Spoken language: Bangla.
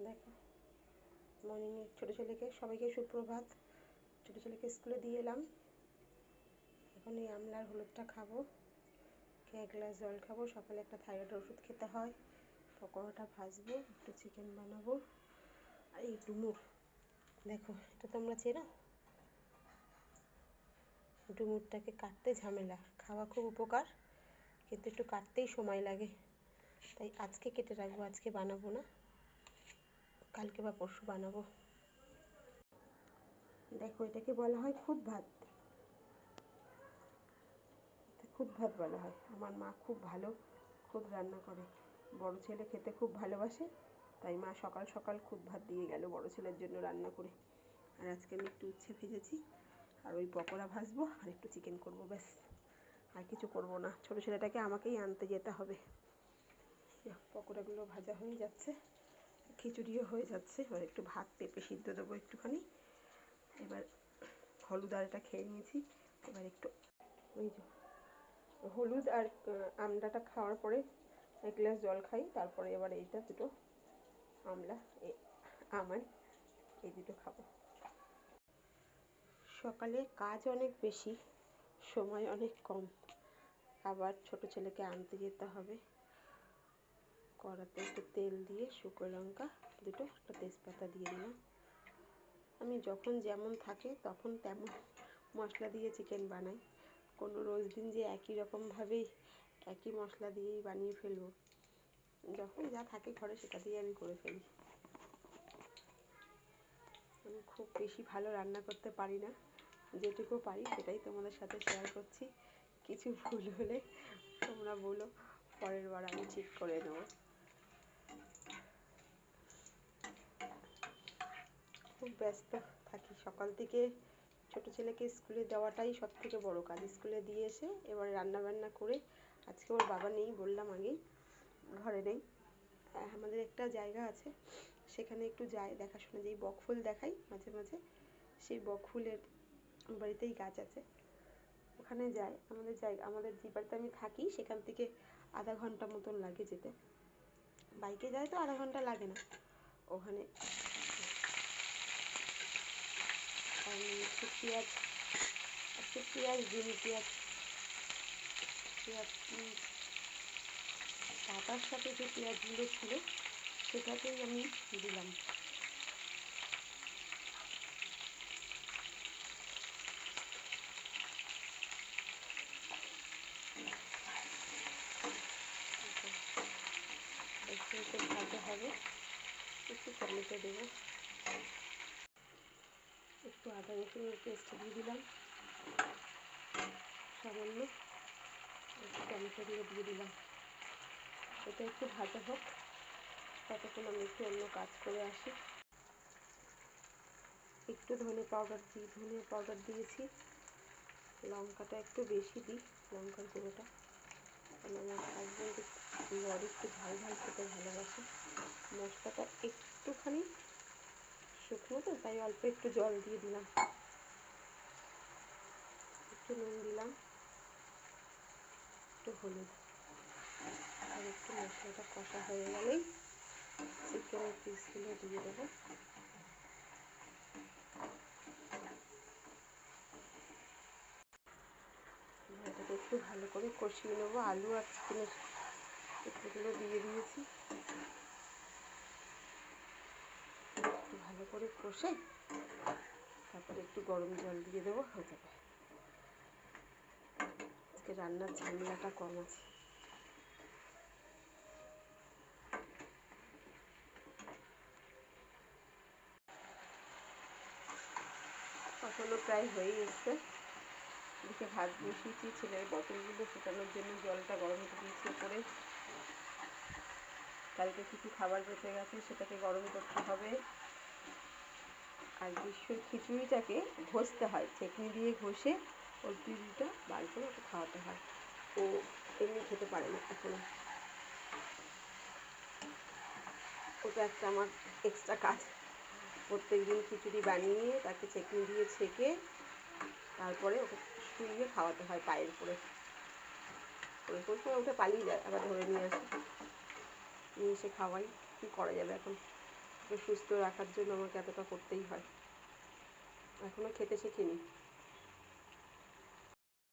দেখো মর্নিংয়ে ছোটো ছেলেকে সবাইকে সুপ্রভাত। ছোটো ছেলেকে স্কুলে দিয়ে এলাম। এখন এই আমলার হলুদটা খাবো, খেয়ে 1 গ্লাস জল খাবো। সকালে একটা থাইরয়েডের ওষুধ খেতে হয়। পকোড়াটা ভাজবো, একটু চিকেন বানাবো। আর এই ডুমুর দেখো, এটা তোমরা চেনো? ডুমুরটাকে কাটতে ঝামেলা, খাওয়া খুব উপকার, কিন্তু একটু কাটতেই সময় লাগে। তাই আজকে কেটে রাখবো, আজকে বানাবো না, কালকে বা পরশু বানাবো। দেখো এটাকে বলা হয় খুদ ভাত। খুদ ভাত বলা হয়। আমার মা খুব ভালো খুদ রান্না করে। বড় ছেলে খেতে খুব ভালোবাসে, তাই মা সকাল সকাল খুদ ভাত দিয়ে গেল বড় ছেলের জন্য রান্না করে। আর আজকে আমি একটু উচ্ছে ভেজেছি, আর ওই পকোড়া ভাজবো, আর একটু চিকেন করবো, ব্যাস। আর কিছু করবো না। ছোটো ছেলেটাকে আমাকেই আনতে যেতে হবে। পকোড়াগুলো ভাজা হয়ে যাচ্ছে, খিচুড়িও হয়ে যাচ্ছে। এবার একটু ভাত পেঁপে সিদ্ধ দেবো একটুখানি। এবার হলুদ আর এটা খেয়ে নিয়েছি। এবার একটু ওই যে হলুদ আর আমড়াটা খাওয়ার পরে 1 গ্লাস জল খাই, তারপরে এবার এইটা দুটো আমলা আমার এই দুটো খাবো। সকালে কাজ অনেক বেশি, সময় অনেক কম। আবার ছোট ছেলেকে আনতে যেতে হবে। কড়াতে একটু তেল দিয়ে শুকনো লঙ্কা দুটো, একটা তেজপাতা দিয়ে দিলাম। আমি যখন যেমন থাকে তখন তেমন মশলা দিয়ে চিকেন বানাই। কোনো রোজ দিন যে একই রকমভাবেই একই মশলা দিয়েই বানিয়ে ফেলবো, যখন যা থাকে ঘরে সেটা দিয়ে আমি করে ফেলি। আমি খুব বেশি ভালো রান্না করতে পারি না, যেটুকু পারি সেটাই তোমাদের সাথে শেয়ার করছি। কিছু ভুল হলে তোমরা বলো, পরের বার আমি ঠিক করে নেব। খুব ব্যস্ত থাকি সকাল থেকে। ছোটো ছেলেকে স্কুলে দেওয়াটাই সবথেকে বড় কাজ। স্কুলে দিয়ে এসে এবার রান্নাবান্না করে, আজকে ওর বাবা নেই, বললাম আগেই, ঘরে নেই। আমাদের একটা জায়গা আছে, সেখানে একটু যাই দেখাশোনা, যেই বকফুল দেখাই মাঝে মাঝে, সেই বকফুলের বাড়িতেই গাছ আছে, ওখানে যাই। আমাদের যে বাড়িতে আমি থাকি সেখান থেকে আধা ঘন্টা মতন লাগে যেতে। বাইকে যাই তো আধা ঘন্টা লাগে না। ওখানে পেঁয়াজ পাতার সাথে যে পেঁয়াজগুলো ছিল সেটাতেই আমি দিলাম। একটু ভাজা হবে, একটু টমেটো দেবো, একটু আদা রসুনের পেস্ট দিয়ে দিলাম, সামান্য একটু টমেটো দিয়ে দিলাম। এটা একটু ভাজা হোক, ততক্ষণ আমি একটু অন্য কাজ করে আসি। একটু ধনে পাউডার দিয়েছি। লঙ্কাটা একটু বেশি দিই, লঙ্কার গুঁড়োটা, কারণ আমার হাজব্যান্ড একটু ঝাল ঝাল খেতে ভালোবাসে। মশলাটা একটুখানি শুকনো তো, তাই অল্প একটু জল দিয়ে দিলাম। একটু নুন দিলাম, একটু হলুদ, আর একটু মশলাটা কষা হয়ে গেলেই চিকেনের পিসগুলো দিয়ে দেবো। এটাকে একটু ভালো করে কষিয়ে নেবো। আলু আর চিকেনের টুকরোগুলো দিয়ে দিয়েছি, একটু ভালো করে কষে তারপরে একটু গরম জল দিয়ে দেবো, হয়ে যাবে। আজকে রান্নার ঝামেলাটা কম আছে। কষানো প্রায় হয়ে এসছে। এদিকে ভাত বসিয়েছি, ছেলের বোতলগুলো ফোটানোর জন্য জলটা গরম করে দিয়েছি করে। কালকে কিছু খাবার বেঁচে গেছে, সেটাকে গরম করতে হবে। আর গ্রীষ্মের খিচুড়িটাকে ঘষতে হয়, ছেঁকনি দিয়ে ঘষে ওর পিলটা বার করে ওকে খাওয়াতে হয়। ও এমনি খেতে পারে না এখনো। ওটা একটা আমার এক্সট্রা কাজ। প্রত্যেক দিন খিচুড়ি বানিয়ে তাকে ছেঁকনি দিয়ে ছেঁকে তারপরে ওকে শুইয়ে খাওয়াতে হয় পায়ের উপরে। ওই সময় ওটা পালিয়ে যায়, আবার ধরে নিয়ে আসে, নিয়ে এসে খাওয়াই। কী করা যাবে এখন, সুস্থ রাখার জন্য আমাকে এতটা করতেই হয়। এখনও খেতে শিখিনি।